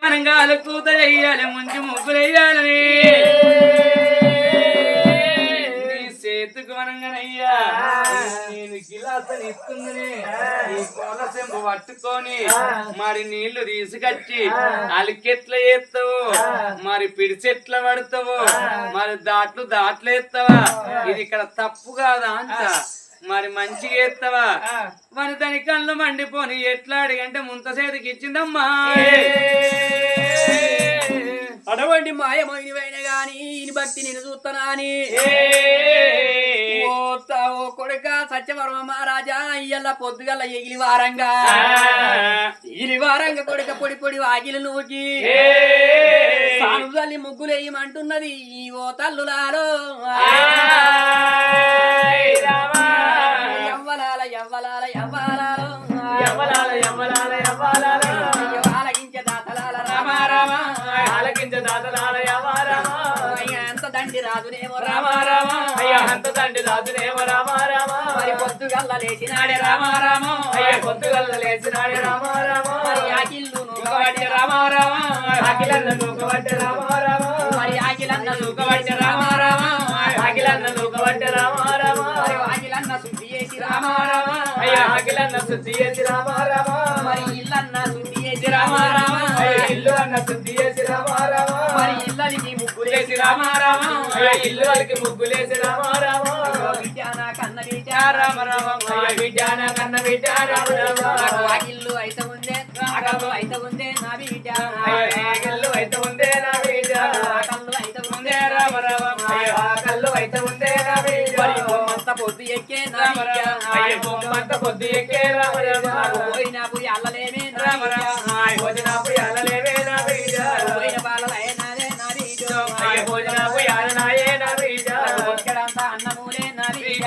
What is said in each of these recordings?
మనంగాలు కూతలెయ్యాలి ముంచి ముగ్గులెయ్యాలని చేతుకు మనంగానయ్యా నేను గిలాసని ఇస్తుందని ఈ కోల చెంబు పట్టుకొని మరి నీళ్లు తీసుకొచ్చి అలికెట్ల వేస్తావు మరి పిడిచెట్ల పడతావు మరి దాట్లు వేస్తావా ఇది ఇక్కడ తప్పు కాదా అంట మరి మంచిగా ఎత్తవా మరి దాని కళ్ళు మండిపోని ఎట్లా అడిగంటే ముంత చేతికి ఇచ్చిందమ్మా అటువంటి మాయమైనవైన గాని ఈయన భక్తి నేను చూస్తానా అని ఓ కొడుక సత్యవర్మ మహారాజా ఇయ్యల్ల పొద్దుగల్ల ఇలివారంగా కొడుక పొడి పొడి వాకిలు నూకి సాను తల్లి ముగ్గులేయమంటున్నది ఈ ఓ తల్లులాలో ఎవ్వలాల ఎవ్వలాల ఎవ్వలాలో ఆలకించే దాతలాల రామారామ ఆలకించ దాతలాల రామారామ ఎంత దండి రాజునేమో రామారామ అయ్యా అంత తండ్రి రాజునేమో రామారామ మరి పొద్దుగల్ల లేచినాడే రామారామ పొద్దుగల్ల లేచినాడే రామారామ మరి ఆకిళ్ళు నూకబట్టి రామారామ ఆకిలన్న నూకబట్టి రామారామ మరి ఆకిలన్న నూకబట్టి రామారామ ఆకిలన్న నూకబట్టి రామారామ మరి ఆకిలన్న శుద్ధి చేసి రామారామ అయ్యా ఆకిలన్న శుద్ధి చేసి రామారామ మరి ఇల్లన్న శుద్ధి చేసి రామారామ ఇల్లు అన్న శుద్ధి చేసి రామారామ మరి ఇల్లనికి ముగ్గులేసి రామారామ ఇల్లు వాళ్ళకి ముగ్గులేసి రామారామ విద్యాన కన్న రామరామ విద్యాన కన్న బిడ్డ రామరామ ఇల్లు అయితే ఉందే ఆకల్లు అయితే ఉందే నా బిడ్డ ఇల్లు అయితే ఉందే నా బిడ్డ ఆకల్లు అయితే ఉందే రామరామ కళ్ళు అయితే ఉందే నా బిడ్డ మరి బొమ్మంత పొద్దు ఎక్కే నా బిడ్డ బొమ్మంత పొద్దు ఎక్కే రామరామ పోయినప్పుడు అల్లలేమే నా రామరామ భోజనప్పుడు అల్లలేవే నా బిడ్డ పోయిన బాలలైనదే నా బిడ్డ భోజనప్పుడు అల్లనాయే నా బిడ్డ ఒక్కడంతా అన్నమూలే నా బిడ్డ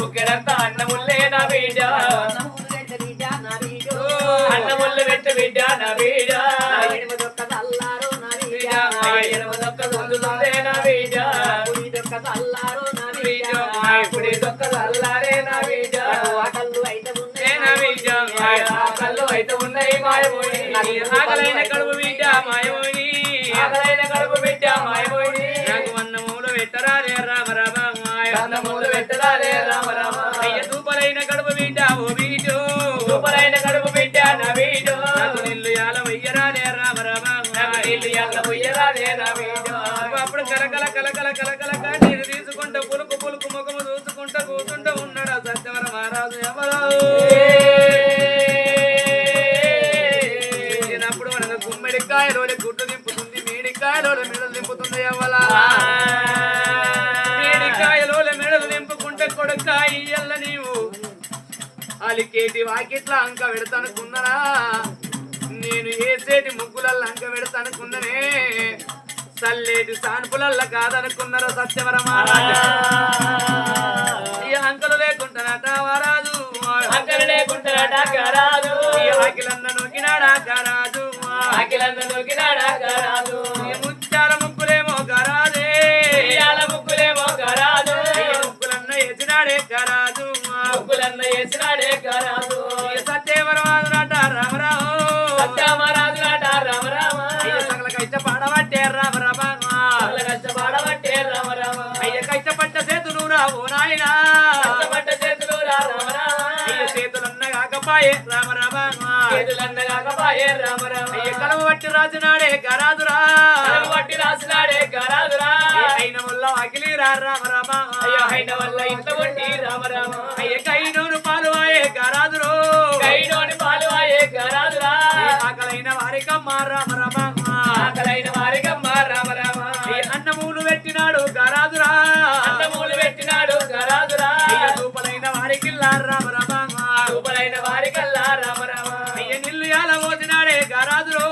బుక్కెడంతా అన్నముల్లే నా బిడ్డ అన్నమూలు రెడ్డి బిడ్డ నా బిడ్డ అన్నముల్లు పెట్టు బిడ్డ నా బిడ్డ ఎడమ దొక్క చల్లారు నా బిడ్డ ఎడమ దొక్క దొందుతుందే నా బిడ్డ కుడి దొక్క చల్లారు నా బిడ్డ పుడి దొక్క చల్లారే నా బిడ్డ ఆకళ్ళు అయితే ఉందే నా బిడ్డ కళ్ళు అయితే ఉన్నాయి మాయమోని ఆకలైన కడుపు బిడ్డ మాయమోని ఆకలైన కడుపు బిడ్డ మాయమోని నాకు అన్నమూలు పెట్టరాలే రామరామ అన్నమూలు పెట్టరాలే రామరామ అయ్య దూపలైన కడుపు బిడ్డ ఓ బిడ్డో దూపలైన కడుపు బిడ్డ నా బిడ్డో నాకు నిల్లు యాల వయ్యరాలే రామరామ నిల్లు యాల వయ్యరాలే నా బిడ్డో అప్పుడు కలకల కలకల కలకల నీరు తీసుకుంటా పులుకు పులుకు ముఖము చూసుకుంటా కూతుంటూ ఉన్నాడు సత్యవర మహారాజు ఎవరో అప్పుడు మనకు గుమ్మడికాయలో గుడ్డు దింపుతుంది మేడికాయలో మెడలు దింపుతుంది ఎవలా మేడికాయలో మెడలు దింపుకుంటే కొడుకాయ ఇయ్యల్ల నీవు అలికేటి వాకిట్ల అంక పెడతానుకున్నారా నేను ఏసేటి ముగ్గులల్ల అంక పెడతానుకున్ననే చల్లేటి సానుపులల్ల కాదనుకున్నారా సత్యవర మహారాజా ఈ అంకలు లేకుంటానట వారాజు అంకలు లేకుంటానట కారాజు ఆకిలన్న నొక్కినాడా కారాజు ఆకిలన్న నొక్కినాడా కారాజు ముత్యాల ముక్కులేమో కారాజే ముక్కులేమో కారాజు ముక్కులన్న వేసినాడే కారాజు ముక్కులన్న వేసినాడే కారాజు సత్యవరమాజు నాట రామరావు సత్యవరాజు నాట రామరామ సకల కష్టపడబట్టే రామరామ కష్టపడబట్టే రామరామ అయ్య కష్టపడ్డ చేతులు రావు నాయనా కష్టపడ్డ చేతులు రామరామ అయ్య చేతులన్న కాకపాయే రామరామ చేతులన్న కాకపాయే రామరామ అయ్య కలవ బట్టి రాసినాడే గరాదురా కలవ బట్టి రాసినాడే గరాదురా అయిన వల్ల అఖిలి రామరామ అయ్య అయిన వల్ల ఇంత బట్టి రామరామ అయ్య కైనోను పాలు ఆయే గరాదురో కైనోని పాలు ఆయే గరాదురా ఆకలైన వారికమ్మ రామరామ ఆకలైన వారికమ్మ రామరామ అన్నమూలు పెట్టినాడు గరాదురా అన్నమూలు పెట్టినాడు గరాదురా దూపలైన వారికిల్లా రామరామ దూపలైన వారికల్లా రామరామ అయ్య నిల్లు యాల పోసినాడే గరాదురో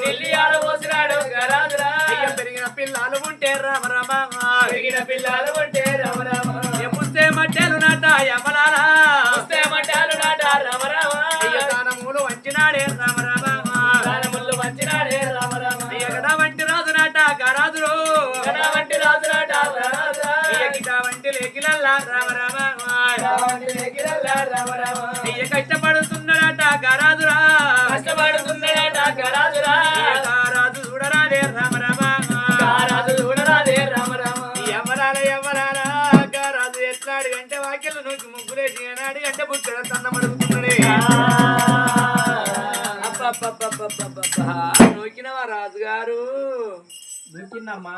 నిల్లు యాల పోసినాడు గరాదురా అయ్య పెరిగిన పిల్లలు ఉంటే రామరామ పెరిగిన పిల్లలు ఉంటే రామరామ పుస్తే మట్టెలు నాట యమలారా పుస్తే మట్టెలు నాట రామరామ అయ్య దానములు వంచినాడే రామరామ దానములు వంచినాడే రామరామ అయ్య గదా వంటి రాజు నాట గరాదురో గదా వంటి రాజు నాట గరాదురా అయ్య గిదా వంటి లేకిలల్లా రామరామ వంటి లేకిలల్లా రామరామ అయ్య కష్టపడుతున్నాడట గరాదురా కష్టపడుతున్నాడట గరాదురా ఎట్లాడి అంటే బుక్కడ తన్నం అడుగుతున్నాడే నూకినవా రాజుగారు నూకిందమ్మా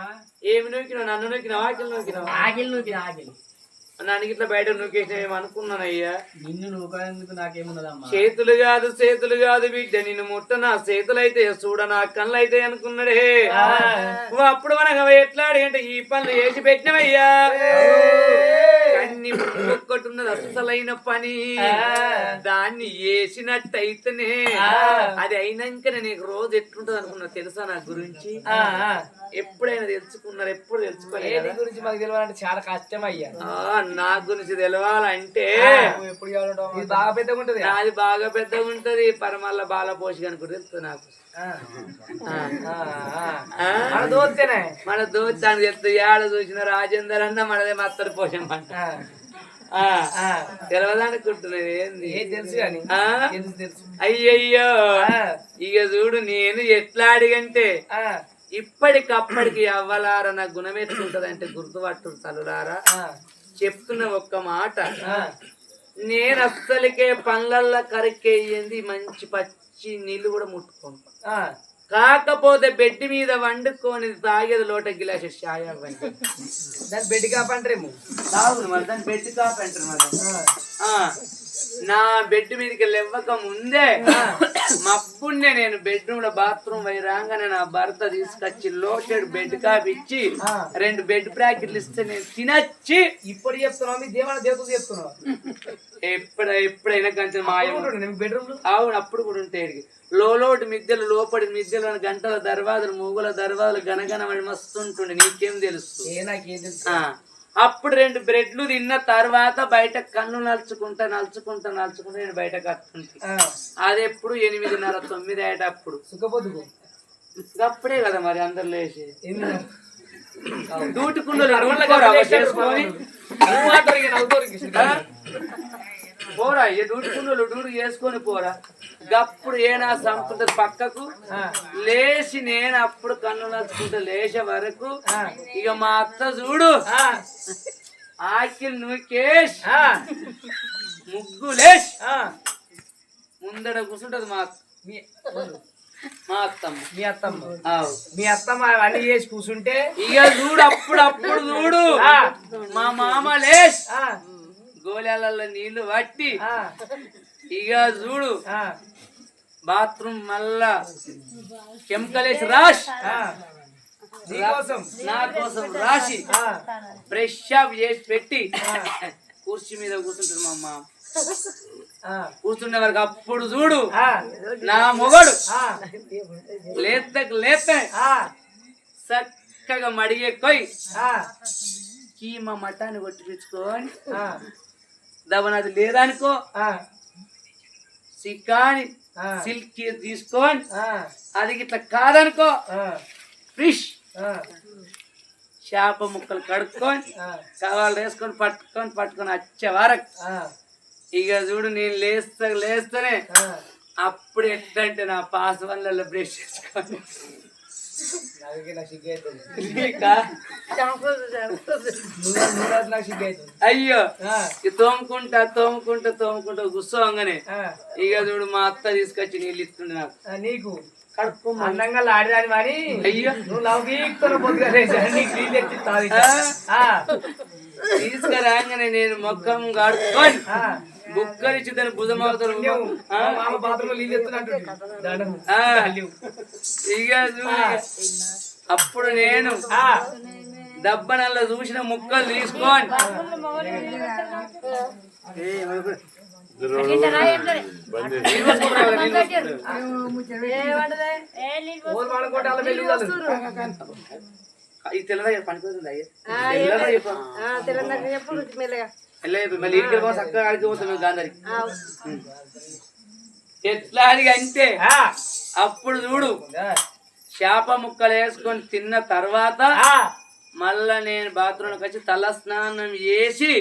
ఏమి నూకినావు నన్ను నూకినావు ఆకిలు నూకినావు ఆగిలి నూకిన ఆగిలి నన్ను ఇట్లా బయట నూకేసిన ఏమనుకున్నానయ్యా నిన్ను నూకేందుకు నాకేమున్నదమ్మా చేతులు కాదు బిడ్డ నిన్ను ముట్ట నా చేతులైతే చూడ నా కళ్ళు అయితే అనుకున్నాడే అప్పుడు మనకు ఎట్లాడి అంటే ఈ పనులు వేసి పెట్టినవయ్యా అన్ని ఒక్కటున్నది అసలైన పని దాన్ని వేసినట్టయితేనే అది అయినాకనే నీకు రోజు ఎట్లుంటది అనుకున్నా తెలుసా నా గురించి ఎప్పుడైనా తెలుసుకున్నారు ఎప్పుడు తెలుసుకోలేదు గురించి మాకు తెలియాలంటే చాలా కష్టం అయ్యా నా గురించి తెలవాలంటే ఎప్పుడు బాగా పెద్దగా ఉంటది నాది బాగా పెద్దగా ఉంటది పరమల్ల బాల పోషి అనుకుంటే తెలుస్తుంది నాకు మన దోస్తానికి చెప్తే ఏడ చూసిన రాజేందర్ అన్న మనదే మత్తడి పోషం అంట తెలవదనుకుంటున్నది ఏంది తెలుసు కానీ అయ్యయ్యో ఇక చూడు నేను ఎట్లా అడిగంటే ఇప్పటికప్పటికి అవ్వలారా నా గుణం ఎట్లుంటదంటే గుర్తుపట్టు తలులారా చెప్తున్న ఒక్క మాట నేను అస్సలకే పండ్లల్లో కరికెయ్యింది మంచి పచ్చి నీళ్లు కూడా ముట్టుకోను కాకపోతే బెడ్ మీద వండుకొని తాగేది లోట గిలాస షాయ దాని బెడ్ కాప్ అంటారేమో మరి దాని బెడ్ కాప్ అంటారు మరి నా బెడ్ మీదకి లేవ్వక ముందే మప్పుండే నేను బెడ్రూమ్ లో బాత్రూమ్ పోయి రాగానే నా భర్త తీసుకొచ్చి లోటెడ్ బెడ్ కాప్ ఇచ్చి 2 బెడ్ ప్యాకెట్లు ఇస్తే నేను తినచ్చి ఇప్పుడు చెప్తున్నావు మీ దేవాల దేవతలు చెప్తున్నావు ఎప్పుడైనా కొంచెం మాయ బెడ్రూమ్ అవును అప్పుడు కూడా ఉంటాయి లోటు మిద్దెలు లోపడి మిద్దెలు గంటల దర్వాజలు మూగుల దర్వాజలు గనగనమని మస్తుంటుండే నీకేం తెలుసు అప్పుడు 2 బ్రెడ్లు తిన్న తర్వాత బయట కన్ను నలుచుకుంటా నేను బయట కట్టుకుంటా అది ఎప్పుడు 8:30-9 అయ్యేటప్పుడు అప్పుడే కదా మరి అందరు లేచి దూటుకుండలు పోరా ఏ దూటుకుండలు డూటు చేసుకొని పోరా గప్పుడు ఏనా సంపుతుంది పక్కకు లేచి నేను అప్పుడు కన్ను నలుచుకుంటా లేచే వరకు ఇక మా అత్త చూడు ఆకిల్ నూకేష్ ముగ్గులేష్ ముందడ కూర్చుంటది మా అత్తమ్మ మీ అత్తమ్మ అవన్నీ చేసి కూర్చుంటే ఇక చూడు అప్పుడు చూడు మా మామ లేష్ గోళాలలో నీళ్లు పట్టి ఇక చూడు బాత్రూమ్ మళ్ళా కెమికలేసి రాష్ నా కోసం రాసి ఫ్రెష్ అప్ చేసి పెట్టి కుర్చీ మీద కూర్చుంటాడు మా అమ్మ కూర్చుండే వరకు అప్పుడు చూడు నా మొగడు లేత చక్కగా మడిగే కొయ్ కీమా మటాన్ని కొట్టిపించుకొని దవనది లేదనుకో సిక్కాని సిల్క్ తీసుకొని అది ఇట్లా కాదనుకో ఫిష్ చేప ముక్కలు కడుక్కొని సవాళ్ళు వేసుకొని పట్టుకొని వచ్చే వరకు ఇక చూడు నేను లేస్తేనే అప్పుడు ఎట్లంటే నా పాస్ వల్ల బ్రష్ చేసుకొని అయ్యో తోముకుంటా కూర్చోగానే ఇక చూడు మా అత్త తీసుకొచ్చి నీళ్ళు ఇస్తుండే నాకు నీకు కడుపు అందంగా ఆడదాని మరి అయ్యో నువ్వు లవ్ తీసుకురాగానే నేను మొక్కం కడుక్కొని బుక్కలిచ్చి దాని భుజమవుతారు ఇక అప్పుడు నేను దబ్బనల్లో చూసిన ముక్కలు తీసుకొని ఈ తెల్లదా పనిపోతుంది చక్కగా ఆడిపోతుంది గాంధరి ఎట్లా అడిగి అంటే అప్పుడు చూడు చేప ముక్కలు వేసుకొని తిన్న తర్వాత మళ్ళా నేను బాత్రూంకి వచ్చి తల స్నానం చేసి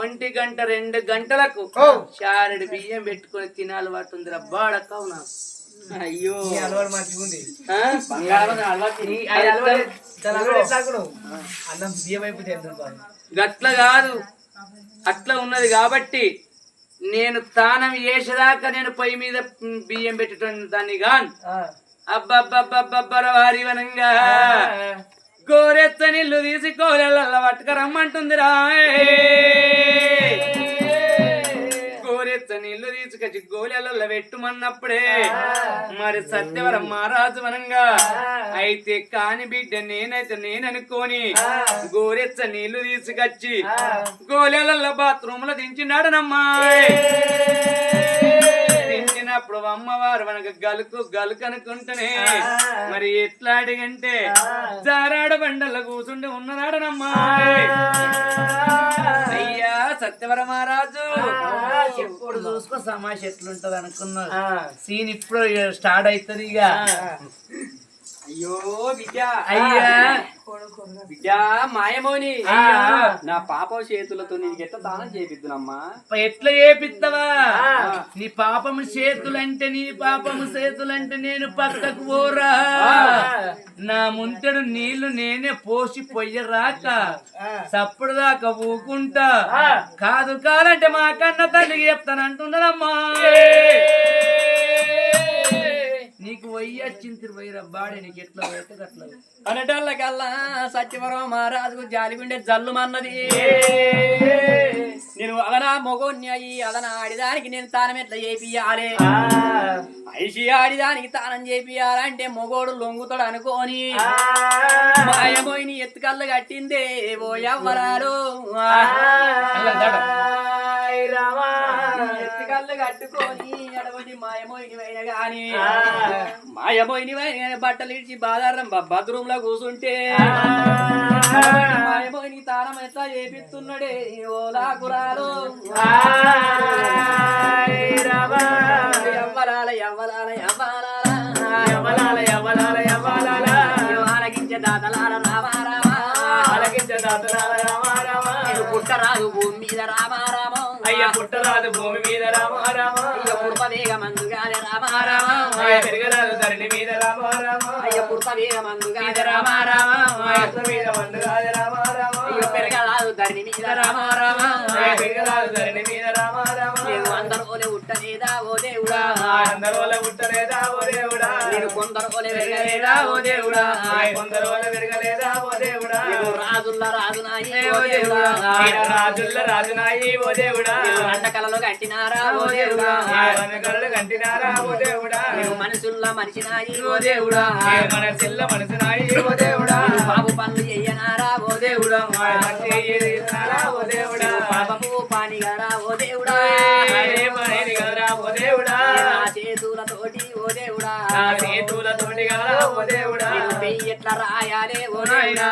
1 గంట 2 గంటలకు చారెడు బియ్యం పెట్టుకొని తినాలి వాటి రబ్బాడక్కవు నాకు అయ్యో అలవాటు మంచిగుంది గట్ల కాదు అట్లా ఉన్నది కాబట్టి నేను తానం చేసేదాకా నేను పొయ్యి మీద బియ్యం పెట్టేటోని దాన్ని గాన్ అబ్బబ్బబ్బబ్బబ్బర వారి వనంగా గోరెత్త నీళ్లు తీసి కోలెల్ల పట్టుక రమ్మంటుందిరా గోరెత్త నీళ్లు తీసుకొచ్చి గోలెల్ల పెట్టుమన్నప్పుడే మరి సత్యవరం మహారాజు వనంగా అయితే కాని బిడ్డ నేనైతే నేననుకోని గోరెత్త నీళ్లు తీసుకొచ్చి గోలెల్ల బాత్రూమ్ లో దించినాడనమ్మా దించినప్పుడు అమ్మవారు మనకు గలుకు అనుకుంటేనే మరి ఎట్లా అడిగంటే జారాడ బండల్లో కూర్చుండి ఉన్నదాడనమ్మా అయ్యా సత్యవర మహారాజు ఎప్పుడు చూసుకో సమాష ఎట్లుంటది అనుకున్నా సీన్ ఇప్పుడు స్టార్ట్ అవుతుంది ఇక అయ్యో బిడ్డ అయ్యా బిడ్డ మాయమోని నా పాప చేతులతో నీకు ఎట్లా దానం చేపిద్దునమ్మా ఎట్లా చేపిస్తావా నీ పాపము చేతులంటే నీ పాపము చేతులంటే నేను పక్కకు పోరా నా ముంతడు నీళ్లు నేనే పోసి పొయ్యరాక చప్పుడు దాకా ఊకుంటా కాదు కాదంటే మా కన్న తల్లికి చెప్తానంటున్నదమ్మా నీకు వయ్యొచ్చింది తిరువయ్యరా బాడే నీకు ఎట్లా అయితే అట్లా అనేటోళ్ళకల్లా సత్యవరం మహారాజుకు జాలిగుండే జల్లుమన్నది నేను అదనా మొగోన్యాయి అదనా ఆడిదానికి నేను తానం ఎట్లా చేపియాలి ఐసి ఆడిదానికి తానం చేపియాలంటే మొగోడు లొంగుతాడు అనుకోని మాయమోయిని ఎత్తుకల్లు కట్టిందే ఓ ఎవ్వరాలు ఎత్తుకల్లు కట్టుకొని అడవని మాయమోయిని అయిన గాని మాయమోయిని బట్టలు ఇచ్చి బాధారం బాత్రూమ్ లో కూర్చుంటే మాయమోయిని తానం ఎట్లా చేపిస్తున్నాడే ఓలా కురాలు ఎవ్వరాల ఎవ్వరాల ఎవ్వరాల ఎవ్వరాల ఎవ్వరాల ఆలకించే దాతలాల రామారామా ఆలకించే దాతలాల రామారామా పుట్టరాదు భూమి మీద రామారామా అయ్య పుట్టరాదు భూమి మీద రామారామా అయ్య పుర్పవేగ మందుగానే రామారామా పెరగరాదు ధరణి మీద రామారామా అయ్య పుర్పవేగ మందుగానే రామారామా మీద మందుగానే రామారామా అయ్య పెరగరాదు ధరణి మీద రామారామా పెరగరాదు ధరణి మీద రామారామా నేను అందరోలే ఉట్టలేదా ఓ దేవుడా అందరోలే ఉట్టలేదా ఓ దేవుడా నేను కొందరోలే పెరగలేదా ఓ దేవుడా కొందరోలే పెరగలేదా ఓ దేవుడా రాజుల్ల రాజునాయి ఓ దేవుడా రాజుల్ల రాజునాయి ఓ దేవుడా అండకలలో కట్టినారా ఓ దేవుడా అండకలలో కట్టినారా ఓ దేవుడా నేను మనసుల్ల మనిషినాయి ఓ దేవుడా మనసుల్ల మనసునాయి ఓ దేవుడా బాబు పనులు చెయ్యనారా ఓ దేవుడా ఓ దేవుడా పాపము పానిగారా ఓ దేవుడా ఓ దేవుడా చేతులతోటి ఓ దేవుడా చేతులతోటి గారా ఓ దేవుడా ఎట్లా రాయాలే ఓ దేవుడా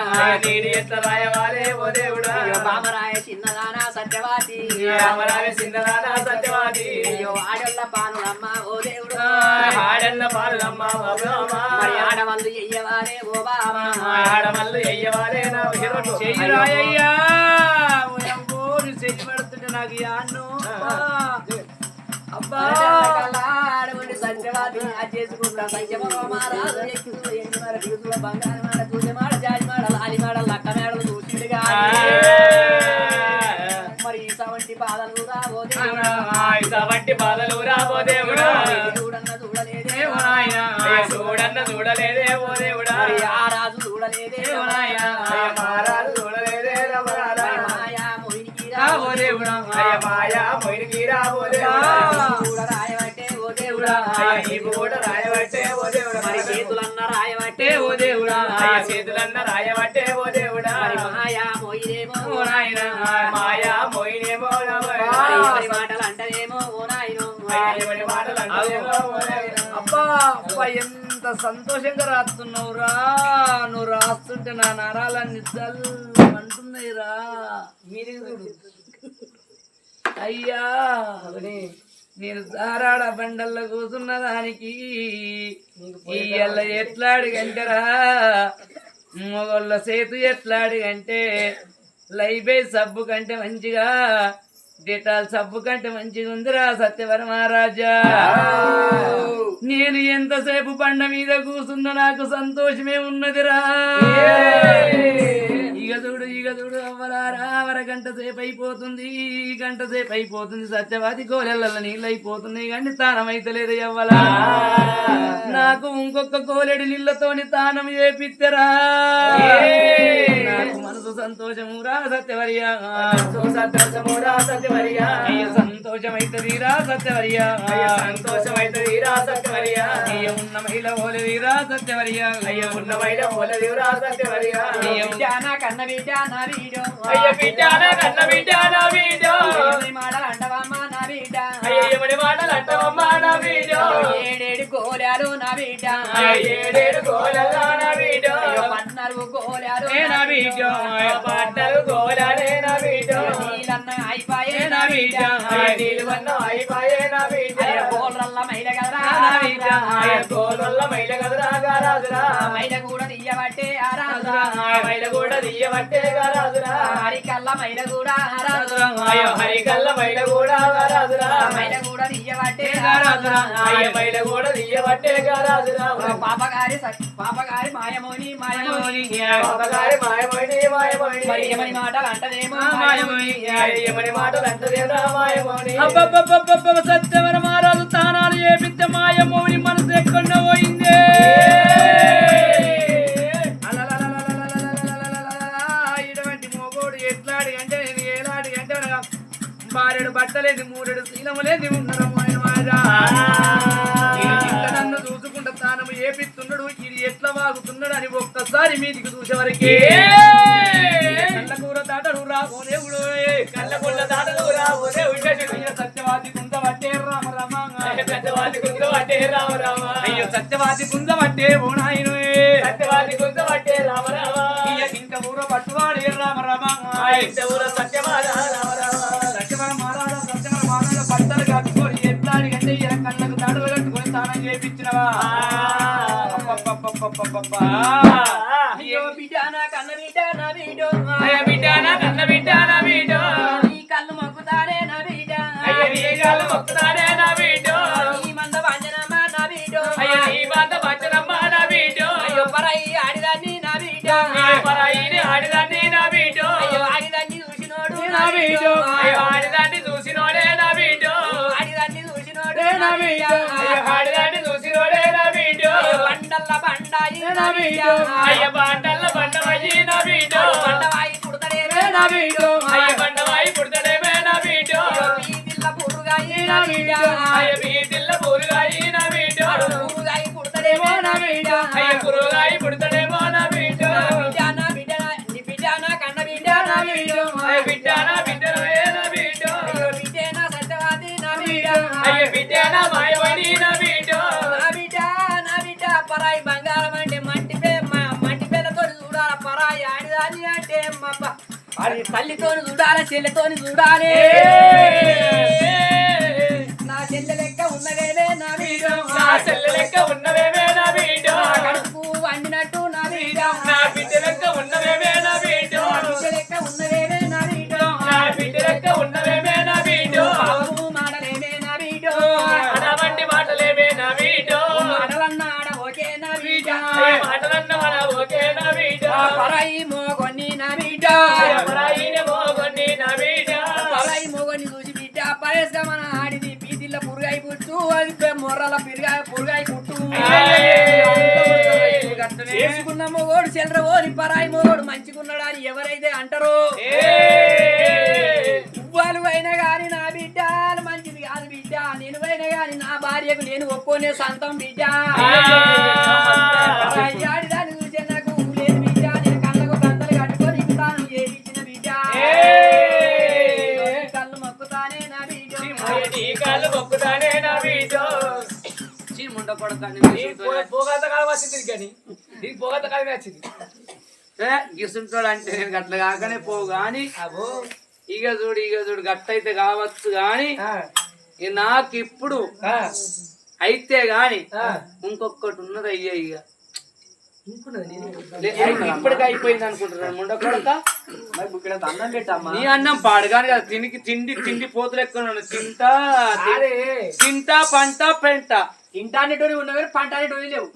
ఎట్లా రాయవాలే ఓ దేవుడా బామరాయ చిన్నదానా సత్యవాది బామరాయ చిన్నదానా సత్యవాది అయ్యో ఆడల్ల పానులమ్మ ఓ దేవుడా ఆడల్ల పానులమ్మ ఓ బామా మరి ఆడవాళ్ళు ఎయ్యవాలే ఓ బామా ఆడవాళ్ళు ఎయ్యవాలే నా చెయ్యరాయ్యా ఓ చెయ్యి పడుతుంటే నాకు యాన్ను అబ్బా ఆడవాళ్ళు సత్యవాది చేసుకుంటా సత్యమో మహారాజు ఎక్కువ బంగారు మాడ పూజ మాడ జాలి మాడ లాలి మాడ లక్క మేడలు చూసిండుగా మరి ఇసవంటి బాధలు రాబో దేవుడా ఇసవంటి బాధలు రాబో దేవుడా చూడన్న చూడలేదే ఓ నాయనా చూడన్న చూడలేదే ఓ దేవుడా ఆ రాజు చూడలేదే ఓ నాయనా మహారాజు చూడలేదే రమరారా మాయా మొయినికి రాబో దేవుడా మాయా మొయినికి రాబో దేవుడా చూడ రాయవట్టే ఓ దేవుడా నీవు కూడా రాయవట్టే ఓ దేవుడా మరి చేతులన్న రాయవట్టే ఓ దేవుడా చేతులన్న రాయవట్టే ఓ దేవుడా మరి మాయా మొయినేమో ఓ నాయనా మాయా మొయినేమో మరి మాటలు అంటేమో ఓ నాయనో మరి మాటలు అంటేమో ఓ నాయనా అబ్బా అబ్బా ఎంత సంతోషంగా రాస్తున్నావురా నువ్వు రాస్తుంటే నా నరాలన్నీ అంటున్నాయి రా మీరే చూడు అయ్యా నేను జారాడ బండల్లో కూర్చున్న దానికి ఇయ్యల్ల ఎట్లాడిగంటరా మొగోళ్ళ సేతు ఎట్లాడిగంటే లైబే సబ్బు కంటే మంచిగా డెటాల్ సబ్బు కంటే మంచిగా ఉందిరా సత్యవర మహారాజా నేను ఎంతసేపు బండ మీద కూర్చున్నా నాకు సంతోషమే ఉన్నదిరా ఇక ఇక చూడు అవ్వలారా అరగంట సేపు అయిపోతుంది గంట సేపు అయిపోతుంది సత్యవాది కోలెళ్ళ నీళ్ళు అయిపోతున్నాయి కానీ తానం అయితే లేదు అవ్వలా నాకు ఇంకొక కోలెడు నీళ్ళతోని తానం చేపిత్తరా నాకు మనసు సంతోషమురా సత్యవర్యా సంతోషమురా సత్యవర్యా సంతోషమైతదిరా సత్యవర్యా సంతోషమైతదిరా సత్యవర్యా ఉన్న మహిళ ఓలదిరా సత్యవర్యా ఉన్న మహిళ ఓలదిరా సత్యవర్యా కన్న బిడ్డ నా వీడో కన్న బిడ్డ నా వీడో మాటలు అంటవమ్మా నా బిడ్డ ఎవడి మాటలు అంటవమ్మా నా వీడో ఏడేడు కోలాలు నా బిడ్డ ఏడేడు కోలలా నా వీడో పన్నరు కోలాలు నా వీడో పట్టలు కోలాలే నా వీడో నీలన్న అయిపోయే నా వీడో నీలువన్న అయిపోయే నా వీడో కోలల్ల మైల కదరా నా వీడో కోలల్ల మైల కదరా గారాజురా మైల కూడా తీయబట్టే ఆరాజురా మైల కూడా తీయబట్టే గారాజురా హరికల్ల మైల కూడా ఆరాజురా హరికల్ల మైల కూడా గారాజురా మైల కూడా తీయబట్టే గారాజురా మైల కూడా తీయబట్టే గారాజురా పాపగారి మాయమోని మాయమోని పాపగారి మాయమోని మాయమోని మరి ఏమని మాటలు అంటదేమో మాయమోని ఏమని మాటలు అంటదేమో మాయమోని అబ్బబ్బబ్బబ్బ సత్యవర మహారాజు తానాలు చేపిస్తే మాయమోని మనసు ఎక్కడ పోయిందే ఇటువంటి మోగోడు ఎట్లాడి అంటే నేను ఏలాడి అంటే భార్యడు బట్టలేదు మూరెడు శీలములేదు నన్ను చూసుకుంటా తానము ఏపిస్తున్నాడు ఇది ఎట్లా వాగుతున్నాడు అని ఒక్కసారి మీదికి చూసేవరకి కళ్ళకూర దాటడు రాబోదేవుడు కళ్ళకూర దాటడు రాబోదేవుడు సత్యవాది కుంద పట్టే రామ రామ సత్యవాది కుంద పట్టే రామ రామ అయ్యో సత్యవాది కుంద పట్టే ఓ నాయను సత్యవాది కుంద పట్టే రామ రామ ఇంక ఊర పట్టువాడే రామ రామ ఊర సత్యవాద రామ రామ సత్యవాద మహారాజా సత్యవాద మహారాజా బట్టలు కట్టుకొని ఎట్లాడి అంటే ఇలా కళ్ళకు దాడులు కట్టుకొని స్నానం చేయించినవా అయ్యో బిడ్డ నా కన్న బిడ్డ నా వీడో బిడ్డ నా కన్న బిడ్డ నా వీడో నీ కళ్ళు మొక్కుతానే నా బిడ్డ అయ్య నీ కళ్ళు మొక్కుతానే నా వీడో నీ మంద వంజనమ్మ నా వీడో అయ్య నీ మంద వంజనమ్మ నా వీడో అయ్యో పరాయి ఆడిదాన్ని నా బిడ్డ పరాయిని ఆడిదాన్ని నా వీడో అయ్యో ఆడిదాన్ని చూసినోడు నా వీడో అయ్యో ఆడిదాన్ని చూసినోడే నా వీడో ఆడిదాన్ని చూసినోడు నా వీడో అయ్యో ఆడిదాన్ని చూసినోడే నా వీడో బండల్ల బండాయి నా వీడో అయ్య బండల్ల బండవాయి నా వీడో బండవాయి పుడతడే నా వీడో అయ్య బండవాయి పుడతడే నా వీడో బీదిల్ల పురుగాయి నా బిడ్డ అయ్య బీదిల్ల పురుగాయి నా వీడో పురుగాయి పుడతడేమో నా బిడ్డ అయ్య పురుగాయి పుడతడేమో నా వీడో నా బిడ్డ నీ బిడ్డ నా కన్న బిడ్డ నా వీడో అయ్య బిడ్డ నా బిడ్డలే నా వీడో బిడ్డ నా సత్యవాది నా బిడ్డ అయ్య బిడ్డ నా మాయవని నా వీడో నా బిడ్డ పరాయి బంగారం అంటే మంటి పిల్లతో చూడాలి పరాయి ఆడిదాని అంటే అది తల్లితోని చూడాలి చెల్లెతోని చూడాలి నా చెల్లె లెక్క ఉన్నవేవే నా వీడో నా చెల్లె లెక్క ఉన్నవేవే నా వీడో కడుపు వండినట్టు నా వీడో నా బిడ్డ లెక్క ఉన్నవేవే నా వీడో బిడ్డ లెక్క ఉన్నవేవే నా వీడో నా బిడ్డ లెక్క ఉన్నవేవే నా వీడో బాబు మాటలేవే నా వీడో అటువంటి మాటలేవే నా వీడో మాటలన్న ఆడ ఓకే నా వీడో మాటలన్న మన ఓకే నా వీడో పరాయి మోగొన్ని నా వీడో పరాయిని మోగొన్ని నా వీడో పరాయి మోగొన్ని చూసి బిడ్డ పరేస్గా మన ఆడిది బీదిల్ల పురుగాయి పుట్టు అది మొర్రల పురుగాయి పుట్టు చేసుకున్న మొగోడు చెల్లర ఓని పరాయి మొగోడు మంచిగున్నాడు అని ఎవరైతే అంటారో ఉవ్వాలు అయినా గాని నా బిడ్డ మంచిది కాదు బిడ్డ నేను అయినా గాని నా భార్యకు నేను ఒప్పుకునే సంతం బిడ్డ ఆడిదాన్ని చూసే నాకు లేదు బిడ్డ నేను కళ్ళకు గంటలు కట్టుకొని తాను చేయించిన బిడ్డ కళ్ళు మొక్కుతానే నా బిడ్డ కాళ్ళు మొక్కుతానే నా వీడో ముండ కొడతాను పోగంత కాలం వచ్చింది కానీ నీకు పోగంత కాలమే వచ్చింది గిసుంటాడు అంటే నేను గట్ల కాకనే పోవు గాని ఇక చూడు గట్టయితే కావచ్చు గాని నాకు ఇప్పుడు అయితే గాని ఇంకొకటి ఉన్నది అయ్యా ఇక ఇప్పటికి అయిపోయింది అనుకుంటున్నాను ముండ కొడక అన్నం పెట్టమ్మా నీ అన్నం పాడు కానీ కదా తిండి పోతులు ఎక్కువ తింటా పంట పెంట తింటా అనేటోని ఉన్నవి పంట అనేటోని లేవు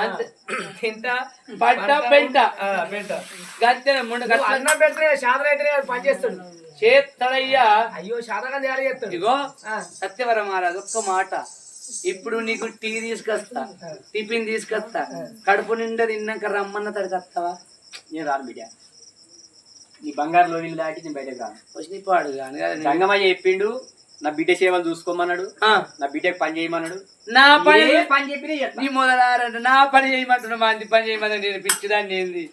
అంతే తింట పట్ట పెంట పెంట గంతే ముందు అన్నం పెడితే శాతం అయితే పని చేస్తాడు చేస్తాడయ్యా. అయ్యో శాతం తయారు చేస్తాడు. ఇగో సత్యవర మహారాజ్ ఒక్క మాట, ఇప్పుడు నీకు టీ తీసుకొస్తా, టిఫిన్ తీసుకొస్తా, కడుపు నిండా తిన్నాక రమ్మన్న తడికొస్తావా? నేను రాను బిడ్డ, నీ బంగారు లోని దాటి నేను బయటకు రాను. వచ్చిపాడు కానీ రంగమయ్య చెప్పిండు నా బిడ్డ సేవలు చూసుకోమన్నాడు, నా బిడ్డకి పని చేయమన్నాడు. నా పని పని చెప్పి నీ మొదలారంటే నా పని చేయమంటున్నా, మంది పని చేయమని నేను పిచ్చిదాన్ని ఏంది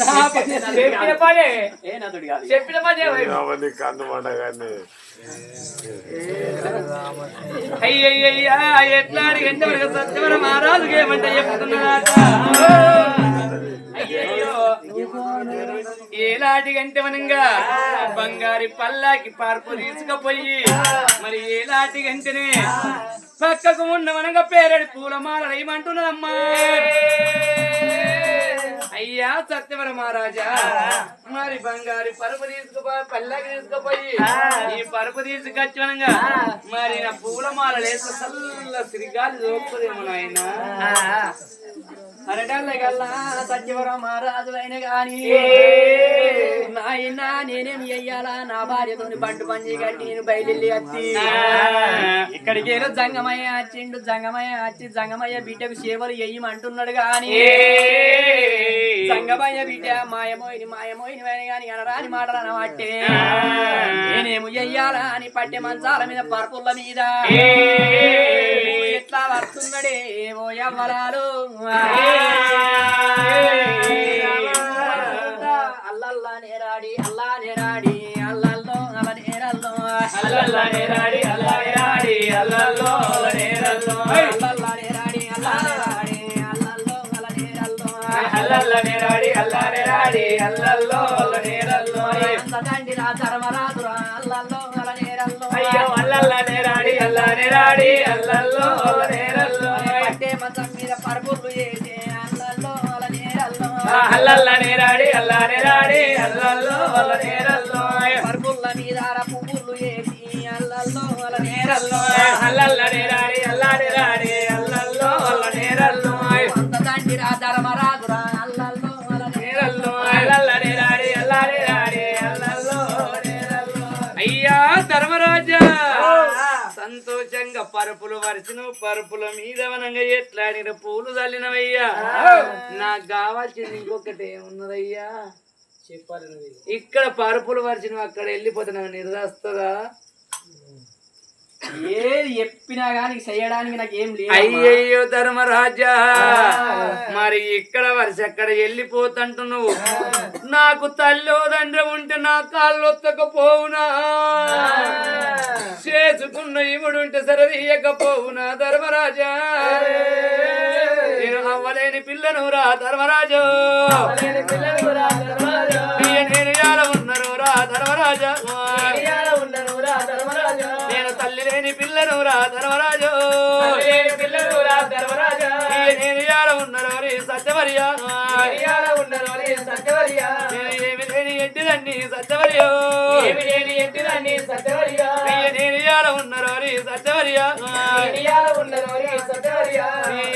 నా పని చెప్పిన పనే ఏ నాతోటి కాదు. చెప్పిన పనే అయ్యయ్యా ఎట్లా అడిగంటే సత్యవర మహారాజుకి ఏమంటే చెప్తున్నాడట. అయ్యయ్యో ఏలాంటి గంటే మనంగా బంగారి పల్లాకి పార్పు తీసుకుపోయి మరి ఏలాంటి గంటనే పక్కకు ఉన్న మనగా పేరడి పూలమాల ఏమంటున్నదమ్మా. అయ్యా సత్యవర మహారాజా, మరి బంగారి పరుపు తీసుకుపోయి పల్లాకి తీసుకుపోయి ఈ పరుపు తీసుకొచ్చినగా మరి నా పూలమాల లేక చల్ల సిరిగాలి దోపుదేమో నాయన. అరటల్లగల్లా సత్యవర మహారాజు అయిన గాని నాయన నేనేం చెయ్యాలా? నా భార్యతోని బంటు పంచి కట్టి నేను బయలుదేరి వచ్చి ఇక్కడికి ఏదో జంగమయ్య వచ్చిండు. జంగమయ్య వచ్చి జంగమయ్య బిడ్డకు సేవలు చెయ్యమంటున్నాడు గాని జంగమయ్య బిడ్డ మాయమోయిని మాయమోయిని గాని అనరాని మాటలు అనబట్టే నేనేమి చెయ్యాలా అని పట్టె మంచాల మీద పరుపుల మీద ఎట్లా వస్తున్నాడే ఓ యవ్వరాలు. అల్లల్లా నేరాడి అల్లా నేరాడి అల్లల్లో అల నేరల్లో అల్లల్లా నేరాడి అల్లా నేరాడి అల్లల్లో అల నేరల్లో అల్లల్లా నేరాడి అల్లా నేరాడి అల్లల్లో అల నేరల్లో అల్లల్లా నేరాడి అల్లా నేరాడి అల్లల్లో అల నేరల్లో తండ్రి రా ధర్మరాజురా అల్లల్లో అల నేరల్లో అయ్యో అల్లల్లా నేరాడి అల్లా నేరాడి అల్లల్లో అల నేరల్లో పట్టే మంచం మీద పరుపులు వేసి అల్లల్లో అల నేరల్లో అల్లల్లా నేరాడి అల్లా నేరాడి అల్లల్లో అల నేరల్లో పరుపుల మీద పువ్వులు వేసి అల్లల్లో అల నేరల్లో అల్లల్లా నేరాడి అల్లా నేరాడి అల్లల్లో అల నేరల్లో అంత తండ్రి రా ధర్మరాజురా అల్లల్లో అల నేరల్లో అల్లల్లా నేరాడి అల్లా నేరాడి అల్లల్లో నేరల్లో. అయ్యా ధర్మరాజా, సంతోషంగా పరుపులు వరిసిన పరుపుల మీద వనంగా ఎట్లాడిన పూలు చల్లినవయ్యా. నాకు కావాల్సింది ఇంకొకటి ఏమున్నదయ్యా? చెప్పాలి నువ్వు. ఇక్కడ పరుపులు వరిచిన అక్కడ వెళ్ళిపోతే నాకు నిరదస్తుందా? ఏది చెప్పినా గాని చేయడానికి నాకు ఏం లేదు. అయ్యయ్యో ధర్మరాజా, మరి ఇక్కడ వరుస అక్కడ వెళ్ళిపోతంటు నువ్వు నాకు తల్లో దండ్ర ఉంటే నా కాళ్ళు ఒత్తకపోవునా? చేసుకున్న ఇవుడు ఉంటే సరదీయకపోవునా ధర్మరాజా? నేను అవ్వలేని పిల్లను రా ధర్మరాజు, నేను యాల ఉన్నను రా ధర్మరాజా, నేను తల్లి లేని పిల్లను రా ధర్మరాజు, నేను యాల ఉన్నను రీ సత్యవర్యా, నేను ఏమి లేని ఎట్టిదండి సత్యవర్యో, నేను యాల ఉన్నను రీ సత్యవర్యా,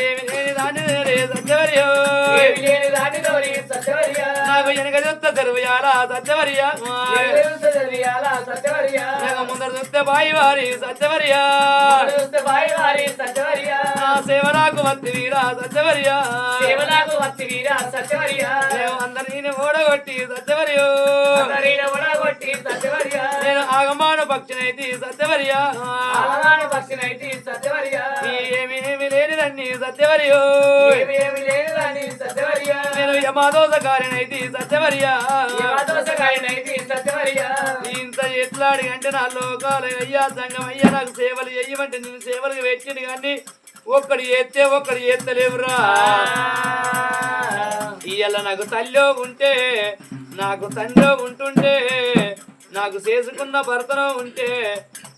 ఏమి లేని దాన్ని రే సత్యవర్యో, నాకు వెనక చూస్తే తెరువుయాలా సత్యవర్యా, నాకు ముందర చూస్తే బాయి వారి సత్యవర్యా, నా సేవ నాకు వత్తి వీరా సత్యవర్యా, నేను అందరిని ఓడగొట్టి సత్యవర్యో, నేను ఆగమాన పక్షినైతి సత్యవర్యా, ఏమి ఏమి లేనిదండి సత్యవర్యో, నేను యమాదోసకారినైతి సత్యవర్యా, ఇంత ఎట్లాడి అంటే నా లోకాలు అయ్యా సంగం అయ్యా నాకు సేవలు చెయ్యమంటే నేను సేవలకు పెట్టింది కానీ ఒక్కడు ఎత్తే ఒక్కడు ఎత్తలేవురా. ఇయ్యాల నాకు తల్లో ఉంటే నాకు తండ్రి ఉంటుంటే నాకు చేసుకున్న భర్తను ఉంటే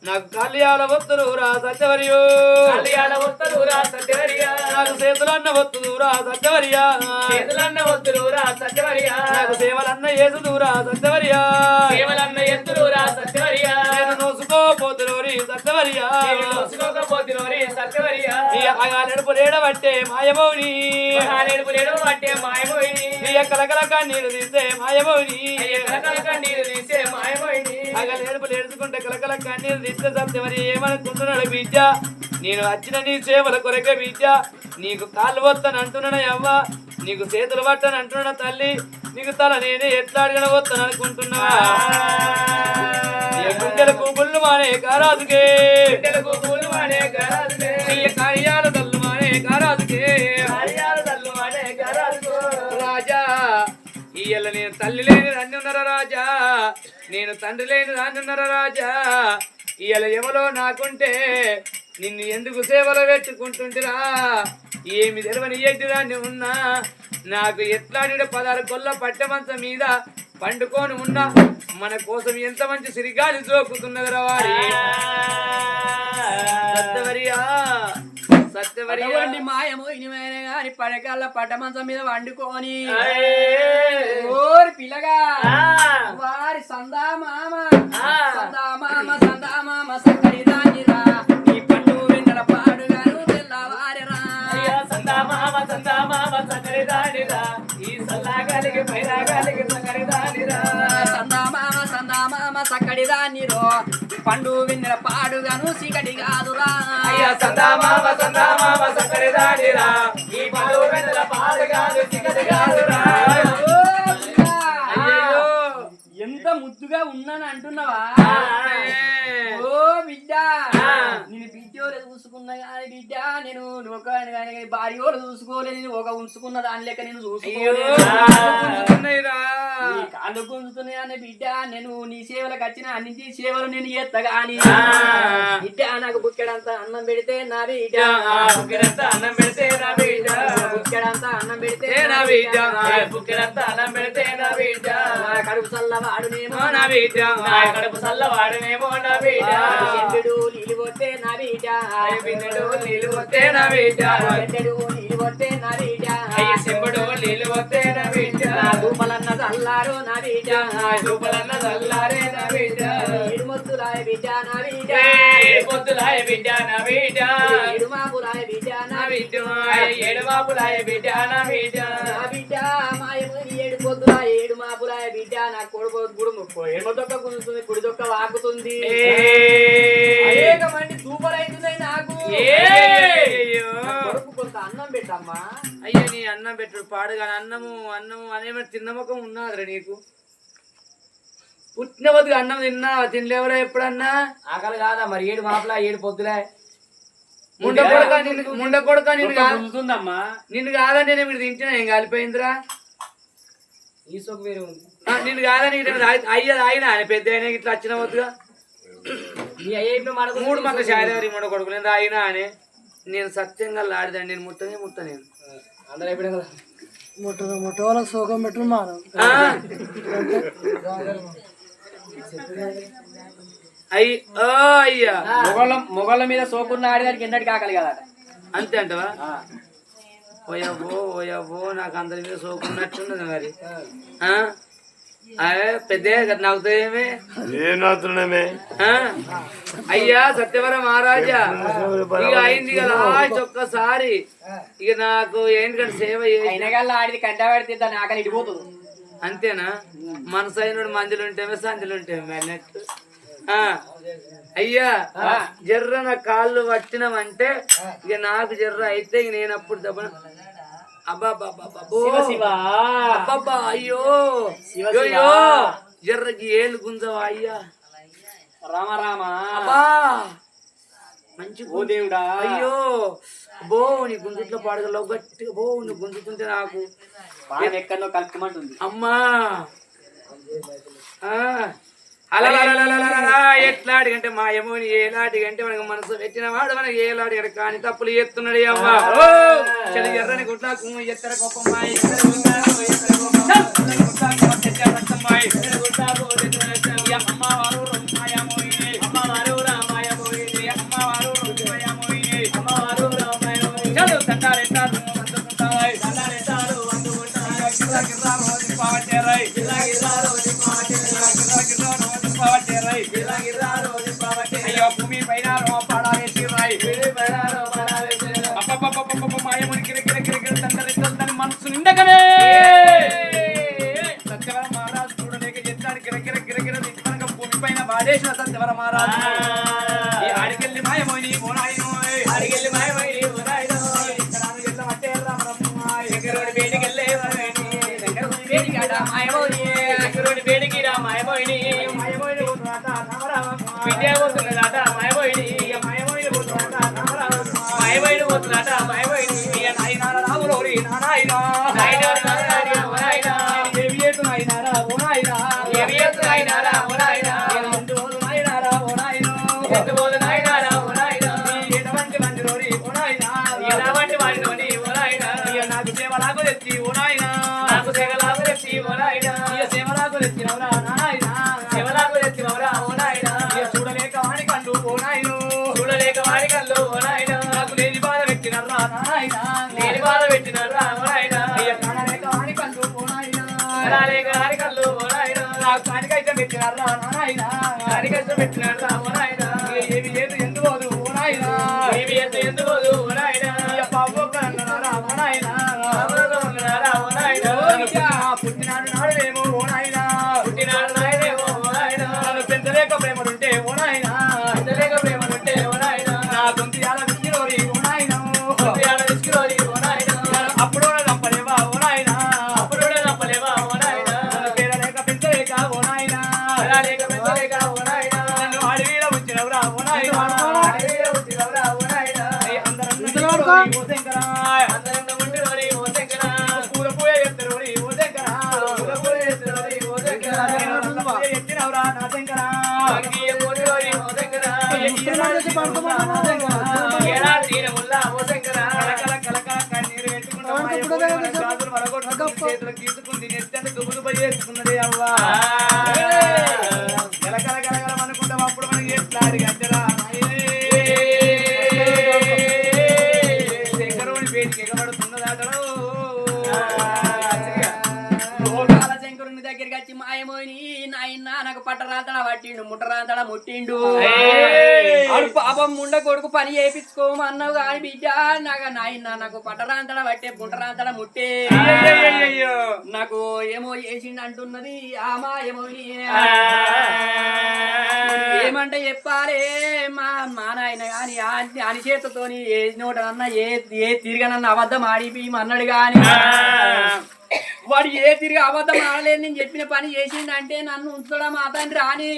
నాకు కళ్యాణ వత్తురు రా సత్యవర్యో, నాకు చేతులన్న వత్తురా సత్యవర్యా, నాకు సేవలన్న ఏసుదురా సత్యవర్యా, నేను నోసుకోపోతురు సత్యవరియా చూసుకోకపోతున్నోరి సత్యవరియా నడుపు లేడబట్టే మాయమౌని నేడుపు లేడు అంటే మాయమోయిని కలకల కన్నీరు తీసే మాయమౌని కలకల కన్నీరు తీసే మాయమోయిని నడుపు లేడుచుకుంటే కలకల కన్నీరు తీస్తే సత్యవరి ఏమనుకుంటున్నాడు బిడ్డ నేను వచ్చిన నీ సేవల కొరకే బిడ్డ నీకు కాళ్ళు వస్తాను అంటున్నాను అవ్వ నీకు చేతులు పట్టను అంటున్నా తల్లి నీకు తల నేనే ఎట్లా అడిగిన వస్తాను అనుకుంటున్నా గుండెలకు గుళ్ళు మానే కారాజుకే బిడ్డలకు పూలు వాడే గరాజుకే కార్యాలు తల్లు మానే కారాజుకే కార్యాలు తల్లు వాడే గరాజుకో రాజా ఇయ్యల నేను తల్లి లేని దాన్ని ఉన్నారా రాజా నేను తండ్రి లేని దాన్ని ఉన్నారా రాజా ఇయ్యల ఎవరో నాకుంటే నిన్ను ఎందుకు సేవలో పెట్టుకుంటుంటిరా ఏమి తెలవని ఎడ్డి దాన్ని ఉన్నా నాకు ఎట్లాడిన 16 కొల్ల పట్టెమంచం మీద పండుకొని ఉన్నా మన కోసం ఎంత మంచి సిరిగాలి సోకుతున్నదిరా వారి సత్యవరియా సత్యవరియా మాయమోయిన గాని పడకల్ల పట్టమంచం మీద వండుకొని ఓరి పిల్లగా వారి సందామామ సక్కడి దానిరా ఈ పండు వెన్నెల పాడుగాను తెల్లవారెరా సందామామ సక్కరి దానిరా ఈ సల్లాగాలికి పైరాగాలికి సక్కరి దానిరా సందామామ సక్కడి దానిరో పండు వెన్నెల పాడుగాను చీకటి కాదురా సందామామ సక్కరి దానిరా ఈ పండు వెన్నెల పాడుగాను చీకటి కాదురా ఎంత ముద్దుగా ఉన్నాను అంటున్నావా ఓ బిడ్డ నేను బిడ్డోలు చూసుకున్నా కానీ బిడ్డ నేను ఒక భార్యోలు చూసుకోలేదు నేను ఒక ఉంచుకున్న దాని లెక్క నేను చూసుకోలేదు కాళ్ళు గుంజుతున్నాయని బిడ్డ నేను నీ సేవలకు వచ్చిన అన్ని సేవలు నేను ఎత్తగాని బిడ్డ నాకు బుక్కెడంతా అన్నం పెడితే నా బిడ్డ బుక్కెడంతా అన్నం పెడితే నా బిడ్డ బుక్కెడంతా అన్నం పెడితే నా బిడ్డ బుక్కెడంతా అన్నం పెడితే నా బిడ్డ నా కడుపు చల్లవాడునేమో నా బిడ్డ నా కడుపు చల్లవాడునేమో నా బిడ్డ చెడ్డు నీళ్ళు కొట్టే నా బిడ్డ బిందెడు నీళ్ళు వస్తే నా బిడ్డ చెడ్డు నీళ్ళు కొట్టే నా బిడ్డ అయ్య చెంబడు నీళ్ళు వస్తే నా బిడ్డ నా దూపలన్న చల్లారు నా బిడ్డ రూపలన్న చల్లారే నా బిడ్డ ఇడుమొత్తులాయ బిడ్డ నా బిడ్డ పొద్దులాయ బిడ్డ నా బిడ్డ ఇడుమాపులాయ బిడ్డ నా బిడ్డ ఏడు మాపులాయ బిడ్డ నా బిడ్డ నా బిడ్డ మాయమని ఏడు పొద్దులాయ ఏడు మాపులాయ బిడ్డ నా కొడుకు ఎడమ దొక్క కుదుతుంది కుడి దొక్క వాకుతుంది అనేక మంది సూపర్ అవుతున్నాయి నాకు కొడుకు కొంత అన్నం పెట్టమ్మా అయ్యా నీ అన్నం పెట్టు పాడుగా అన్నము అనేమో తిన్న ముఖం ఉన్నదిరా నీకు పుట్టిన వద్దు అన్నం తిన్నావా తినలేవరా ఎప్పుడన్నా ఆకలి కాదా మరి ఏడు మాపులా ఏడు పొద్దులే ముండ కొడుక ఉంటుందమ్మా నిన్ను కాదని నేను మీరు తింటున్నా ఏం కాలిపోయిందిరా ఈ సోకు వేరే ఉంది నిన్ను కాదని అయ్యది ఆయన పెద్ద ఆయన ఇట్లా వచ్చిన వద్దుగా నీ అయ్యే ఇప్పుడు మనకు 3 మంది శారీ ముండ కొడుకు నేను అయినా అని నేను సత్యంగా లాడిదాన్ని నేను ముట్ట నేను అందరూ అయిపోయినా కదా ముట్ట వాళ్ళకి సోకం పెట్టు మానం అయ్యా మొగళ్ళ మీద సోకున్న ఆడిదానికి ఎన్నటికి ఆకలి కదా అంతే అంటవా ఓయబ్బో నాకు అందరి మీద సోకున్నట్టున్నది మరి పెద్ద నవ్వుతాయేమే అయ్యా సత్యవర మహారాజా ఇక అయింది కదా ఒక్కసారి ఇక నాకు ఏంటంటే సేవ అయినగల్లా ఆడిది కంట పెడితే దాన్ని ఆకలి ఇడిపోతుంది అంతేనా మనసు అయినోడు మందులు ఉంటేమే సందులు ఉంటేమే అన్నట్టు అయ్యా జర్ర నా కాళ్ళు పట్టినమంటే ఇక నాకు జర్ర అయితే ఇక నేను అప్పుడు దెబ్బ అబ్బా అయ్యో అయ్యో జర్రకి ఏళ్ళు గుంజవా అయ్యా రామ అబ్బా మంచి ఓ దేవుడా అయ్యో బో నీ గుంజుట్లో పాడగల గట్టిగా బో నీ గుంజుతుంటే నాకు ఎక్కడో కలుపుమంటుంది అమ్మా అలా ఎట్లా అడిగంటే మా యముని ఏలాడిగంటే మనకు మనసు పెట్టిన వాడు మనకి ఏలాడిగడు కానీ తప్పులు ఎత్తున్నాడు అమ్మా చలి ఎర్రని గుడ్లకు ఎత్తర గొప్పమ్మాయి అమ్మవారు అమ్మవారు రామాయమోయి అమ్మవారు అమ్మవారు రామాయమోయి చలు తండారెట్టారు అందుకుంటాయి తండారెట్టారు అందుకుంటాయి పావటేరై అయ్యో భూమి పైన చేసిన సత్యవర మహారాజు ఈ ఆడికెళ్ళి మాయమోని ఓనాయనో అడిగెళ్ళి మాయమైడి ఉనాయినో ఎగరోడి బేడికెళ్ళే వరవేణి వేడిగాడ మాయమోని ఎగరోడి బేడికిరా మాయమైడి విద్య పోతున్నదాట మాయమైడి మాయమైడి పోతున్నదాట మాయమైడి నాయనార రావురోరి నారాయణ నాయనారు నారాయణ ఓనాయినా ఏమి ఏటు నాయనార ఓనాయన ఏమి ఎత్తు నాయనారా ఓనాయినా ఎందు రోజు నాయనార ఓనాయన ఎత్తు పోదు నాయనారా ఓనాయినా ఎటువంటి మంది రోరి ఓనాయన ఎలాంటి వాడినోని ఓనాయినా నాకు సేవలాకు తెచ్చి ఓనాయన నాకు తెగలాగు తెచ్చి ఓనాయినా సేవలాకు తెచ్చినవరా నారాయణ శివలాగు తెచ్చి మౌరా ఓనాయినా చూడలేక వాణి కండు ఓనాయన చూడలేక వాడి కళ్ళు ఓనాయినా నాకు లేని బాధ పెట్టినరా నారాయణ లేని బాధ పెట్టినారా ఓనాయినా కానలేక వాణి కండు ఓనాయన అలాలేక వాడి కళ్ళు ఓనాయినా నాకు కానికైతే పెట్టినరా నారాయణ దాని కష్టం పెట్టినారా ఓనాయినా ఏమి ఏది ఎందుకోదు ఓనాయన ఏమి ఎత్తు ఎందుకు ఓనాయినా అన్నారా ఓనాయన అమరులో ఉన్నారా ఓనాయినా పుట్టినాడు నాడులేమో ఓనాయన పుట్టినాడు నాయనేమో ఓనాయినా నన్ను పెంచలేక ప్రేమలుంటే ఓనాయన అంతలేక ప్రేమలుంటే ఓనాయినా నా గొంతియాల విసిరోరి ఓనాయన పుట్టినాడ విసుకులోని ఓనాయినా అప్పుడు నంపలేవా ఓనాయన అప్పుడు నప్పలేవా ఓనాయినా నన్ను పేరలేక పెంచలేక ఓనాయన అలాలేక పెద్దలేక ఓనాయినా నన్ను అడవిలో ఉంచినవరా ఓనాయన అడవిలో పుట్టినవరా ఓనాయినా అందరం ఓ శంకరా అందరంలో ఉండినోరి ఓ శంకరా పూల పూయ ఎత్తరోరి ఓ శంకరా పూల ఎత్తునోరి ఓ శంకరా ఎత్తినవరా నా శంకరా అంగీయ పోనినోరి ఓ శంకరా నా శంకరా ఏడా తీరముల్లా ఓ శంకరా కలకల కలకల కన్నీరు పెట్టుకున్న మాయమోని గాజులు వరగొట్టుకుని చేతులు గీసుకుంది నెత్తండి దుబ్బుదుబ్బ చేసుకున్నది అవ్వా కలకల కలకల అనుకుంటాం అప్పుడు మనకి ఎట్లా గంటరా శంకరుని పేరుకి ఎగబడుతున్నదాటలో లోకాల శంకరుని దగ్గరికి వచ్చి మాయమోని నాయన నాకు పట్టరాంతడ పట్టిండు ముట్టరాంతడ ముట్టిండు ఆడు పాపం ముండ కొడుకు పని చేయించుకోమన్నావు కానీ బిడ్డ నాకు పట్టరాంతడ పట్టే పుట్టరాంతడ ముట్టే అయ్యయ్యయ్యయ్యో. నాకు ఏమో చేసిండు అంటున్నది ఆ మాయమోని ఏమంటే చెప్పాలే మా నాయన గాని అని చేతతోని ఏ నోటనన్నా ఏ తిరగనన్న అబద్ధం ఆడిపి అన్నాడు గాని వాడు ఏ తిరిగి అబద్ధం ఆడలేదు నేను చెప్పిన పని చేసిండంటే నన్ను ఉంచడా మా తండ్రి రాని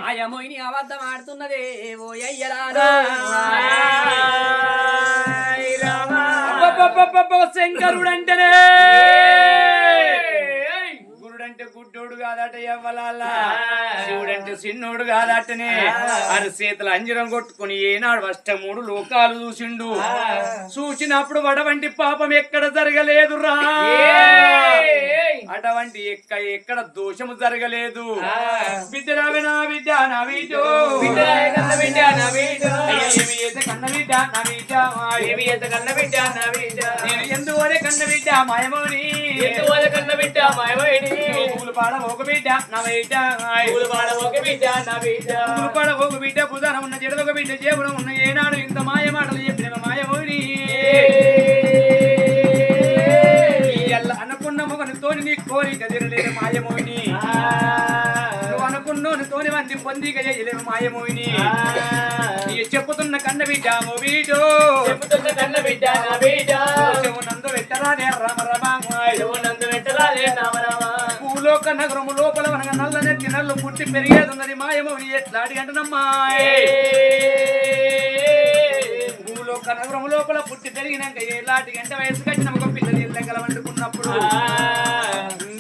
ఆ యమోయిని అబద్ధం ఆడుతున్నదే ఓ అయ్యరాను శంకరుడంటేనే గురుడంటే గుడ్డోడు కాదట ఎవ్వలాల శివుడంటే చిన్నోడు కాదటనే అని చేతులు అంజరం కొట్టుకుని ఏనాడు అష్టమూడు లోకాలు చూసిండు చూసినప్పుడు వడవంటి పాపం ఎక్కడ జరగలేదురా అటువంటి ఎక్కడ దోషము జరగలేదు బిడ్డ రావే నా బిడ్డ నా వీటో కన్న బిడ్డ నా బిడ్డ ఏమి చేసే కన్న బిడ్డ నా బిడ్డ ఏమి ఎత్త కన్న బిడ్డ నా బిడ్డ నేను ఎందువరే కన్న బిడ్డ మాయమోని ఎందువల్ల కన్న బిడ్డ మాయమైడి పూలు పాడ ఒక బిడ్డ నా బిడ్డ పూలు పాడ ఒక బిడ్డ నా బిడ్డ పూలు పాడ ఒక బిడ్డ పుదాన ఉన్న చెడు ఒక బిడ్డ చేపడ ఉన్న ఏనాడు ఇంత మాయ మాటలు చెప్పిన మాయమోని అనుకున్న మొగనితోని నీ కోరిక తీరలేదు మాయమోని నువ్వు అనుకున్నోని తోని మంది పొందిక చేయలేము మాయమోని చెప్పుతున్న కన్న బిడ్డ మో వీడో చెప్పుతున్న కన్న బిడ్డ నా బిడ్డ నందు పెట్టరానే రమ రమాయ్ నందు పెట్టరాలే రామరామ భూలోక నగరము లోపల మనగా నల్ల నెత్తి నల్లు పుట్టి పెరిగేదున్నది మాయమోని ఎట్లాడి అంటున్నమ్మాయ్ భూలోక నగరము లోపల పుట్టి పెరిగినాక ఎలాంటి గంట వయసు కట్టిన ఒక పిల్లలు ఇళ్ళగల వండుకున్నప్పుడు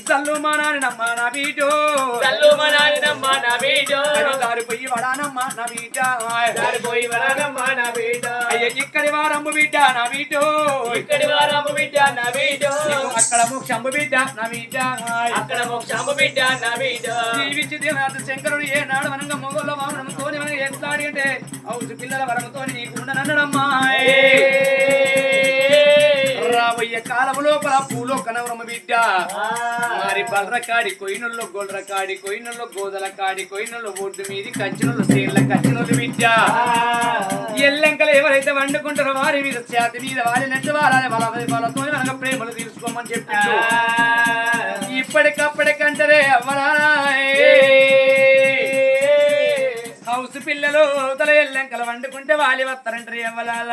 తల్లు మా నాన్నమ్మ నా బీటో తల్లు మా నాన్నమ్మ నా బిడ్డ దారిపోయి వడానమ్మ నా బీట దారిపోయి వరానమ్మ నా బిడ్డ అయ్య ఇక్కడి వారమ్మ బిడ్డ నా బీటో ఇక్కడి వారమ్మ బిడ్డ నా బిడ్డ అక్కడ మోక్షంబు బిడ్డ నా బీట అక్కడ మోక్షమ్మ బిడ్డ నా బిడ్డ జీవించి దేవనాథ శంకరుడు ఏ నాడు వనంగా మొగోళ్ళ వామనంతో మనకి ఎట్లాడి అంటే అవుసు పిల్లల వరంతో నీకు ఉండనన్నడమ్మా రాబోయే కాలము లోపల పూలో కనవరమ్మ బిడ్డ మరి బల్ర కాడి కొయినల్లో గొల్ర కాడి కొయినల్లో గోదల కాడి కొయినల్లో ఒడ్డు మీది కచ్చినోళ్ళు సేర్ల కచ్చినోళ్ళు బిడ్డ ఎల్లెంకలు ఎవరైతే వండుకుంటారో వారి మీద చేతి మీద వారినట్టు వాళ్ళతో మనకు ప్రేమలు తీసుకోమని చెప్పిండు ఇప్పటికప్పటికంటారే అవ్వరా పిల్లలు అవతల ఎల్లంకల వండుకుంటే వాలి వస్తారంటారు ఎవ్వలాల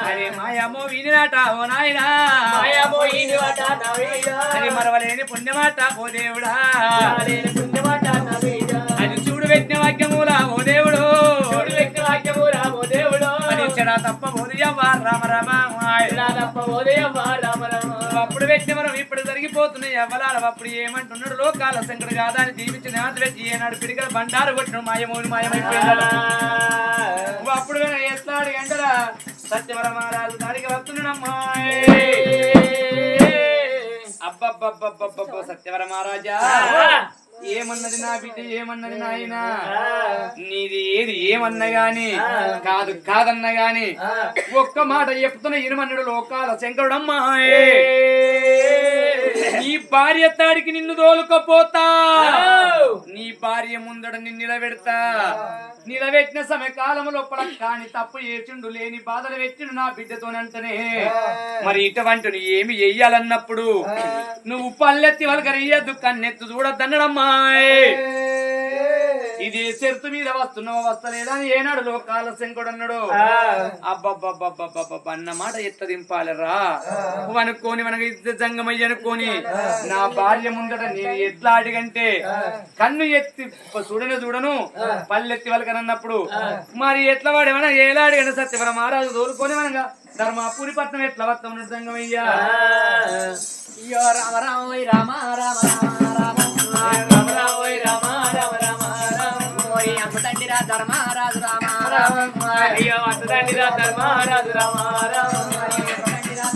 అరే మాయమో వీనినాట ఓ నాయనా మాయమో ఈనివాట నవేయ అది మరవలేని పుణ్యమాట ఓ దేవుడా లేని పుణ్యమాట నవేయ అది చూడు వ్యక్తి వాక్యమూల ఓ దేవుడు చూడు వ్యక్తి వాక్యము రామో దేవుడు అది చెడా తప్ప బోధయవ్వ రామ రామ ఇలా తప్ప ఉదయవ్వ రామ రామ అప్పుడు వ్యక్తి మనం ఇప్పుడు జరిగిపోతున్నాయి ఎవ్వలాడ అప్పుడు ఏమంటున్నాడు లోకాల శంకరు కాదా అని దీవించిన నాటి వ్యక్తి ఏనాడు పిడికల బండారు కొట్టిన మాయమోని మాయమైపోయాడు అప్పుడు ఎట్లాడు గంటరా సత్యవర మహారాజు దాడికి వస్తున్నాడమ్మా అబ్బబ్బబ్బబ్బబ్బ సత్యవర మహారాజా ఏమన్నది నా బిడ్డ ఏమన్నది నాయన నీది ఏది ఏమన్నా గాని కాదు కాదన్నా గాని ఒక్క మాట చెప్తున్న ఇనుమన్నుడు లోకాల శంకరుడమ్మా నీ భార్య తాడికి నిన్ను తోలుకపోతా నీ భార్య ముందడ నిన్ను నిలబెడతా నిలబెట్టిన సమయకాలం లోపల కాని తప్పు ఏచుండు లేని బాధలు పెట్టిండు నా బిడ్డతోనంటనే మరి ఇటువంటి ఏమి చెయ్యాలన్నప్పుడు నువ్వు పల్లెత్తి వలకరియద్దు కన్నెత్తు చూడద్దన్నడమ్మా ఇది చెరుతు మీద వస్తున్నావు వస్తలేదని ఏనాడు లోకాల శంకుడు అన్నాడు అబ్బబ్బబ్బబ్బబ్బ అన్న మాట ఎట్ట దింపాలరా అనుకోని మనకు ఇద్ద జంగమయ్య అనుకోని నా భార్య ముందట నేను ఎట్లా అడిగంటే కన్ను ఎత్తి చూడను పల్లెత్తి వలకనన్నప్పుడు మరి ఎట్లా వాడి మన ఎలా అడిగండి సత్యవర మహారాజు తోలుకొని మనగా ధర్మాపురి పట్నం ఎట్లా వస్తాం జంగమయ్యా అయ్యో రామ రామ ఓయ్ రామ రామ రామ రామ రామ ఓయ్ రామ రామ రామ ఓయ్ అంబటండిరా ధర్మరాజు రామ రామ అయ్యో అతదండిరా ధర్మరాజు రామ రామ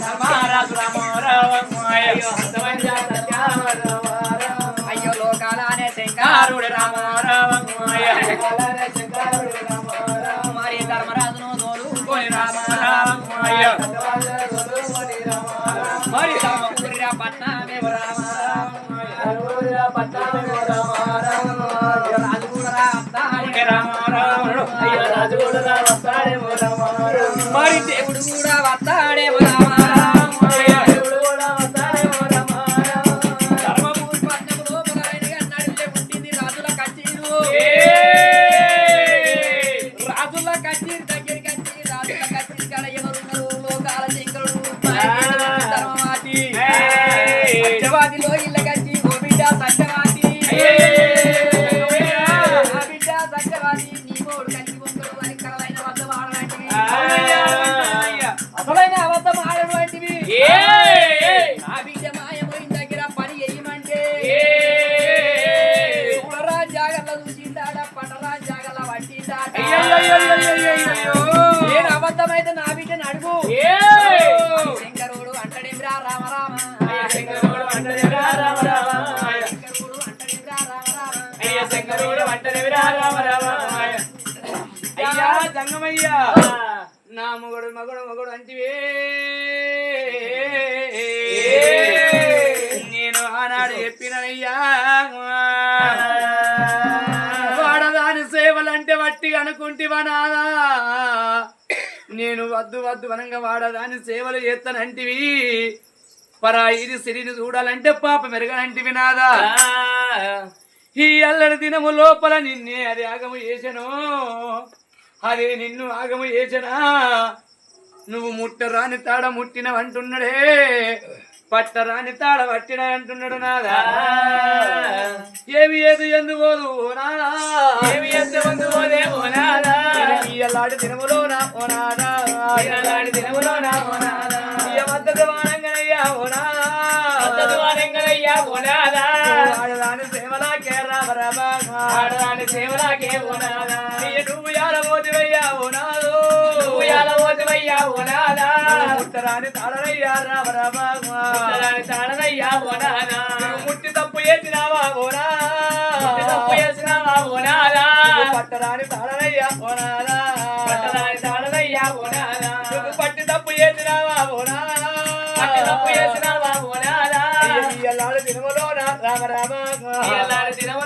ధర్మరాజు రామ రామ అయ్యో అతవండిరా సత్యవర రామ రామ అయ్యో లోకాలనే శంకరుడు రామ రామ అయ్యో లోకాలనే శంకరుడు రామ రామ మరి ధర్మరాజును తోలుకొని రామ రామ అయ్యో మరి ధర్మపురిరా పట్నమే రామ రాజు కూడా వస్తాడే మరి దేవుడు కూడా వస్తాడే ధర్మపురి పట్నము లోపల అన్నాడు పుట్టింది రాజుల కచ్చీరు రాజుల కచ్చీరు దగ్గరికి వచ్చి రాజుల కచ్చీరు కాడ ఎవరున్నారు లోకాల శంకరుడు ధర్మవాది సత్యవాదిలో ఇళ్ళ కచ్చి ఓ బిడ్డ సత్యవాది ఆ బిడ్డ సత్యవాది నీ మోడు కలిసి ఉంటాడు అని కలవైన వద్ద వాడలాంటివి అసలైన అబద్ధం ఆడటువంటివి ఆ బిడ్డ మాయపోయిన దగ్గర పని వేయమంటే ఉడరా జాగర్ల చూసిందాడ పటరా జాగర్ల పట్టిందాడ నేను అబద్ధమైతే నా బిడ్డని అడుగు శంకరుడు అంటడేమిరా రామ రామ శంకరుడు అంటదేవిరా రామ రామ శంకరుడు అంటడేమిరా రామ రామ అయ్య శంకరుడు అంటదేవిరా రామ రామ అయ్యా జంగమయ్యా నా మగడు అంటివే నేను ఆనాడు చెప్పినయ్యా వాడదాని సేవలంటే వట్టిగా అనుకుంటివా నాదా నేను వద్దు వనంగా వాడదాని సేవలు చేస్తానంటివి పరాయిది సిరిని చూడాలంటే పాప మెరగనంటివి నాదా ఈ అల్లడి దినము లోపల నిన్నే అది ఆగము చేసను అదే నిన్ను ఆగము చేసనా నువ్వు ముట్టరాని తాడ ముట్టినవంటున్నాడే పట్టరాని తాడ పట్టిన అంటున్నాడు నాదా ఏమి ఏది ఎందుకోదు నాదా ఏమి ఎంతమంది పోదే ఓ నాదా ఇలాంటి దినములోనా ఓ నాదా ఇలాంటి దినములోనా ఓ నాదా మద్దతు వాడంగనయ్యా ఓ నాదా మద్దతు వాడంగనయ్యా ఓ నాదా ఆడదాని సేవలాకే రామ ఆడదాని సేవలాకే ఓ నాదా నువ్వు యాలబోతివయ్యా ఓ నాదో నువ్వు యాలబోతివయ్యా ఓ నాదా ముట్టరాని తాళనయ్యా రామ ముట్టరాని తాళనయ్యా ఓ నాదా ముట్టి తప్పు చేసినావా ఓ ముట్టి తప్పు చేసినావా ఓ నాదా పట్టరాని తాళనయ్యా ఓ నాదా పట్టరాని తాళనయ్యా ఓ నాదా పట్టి తప్పు చేసినావా ఓ నాదా పట్టి తప్పు చేసినావా ఓ నాదా ఎల్లాడు దినములోన రామ ఎల్లాడి దినములోన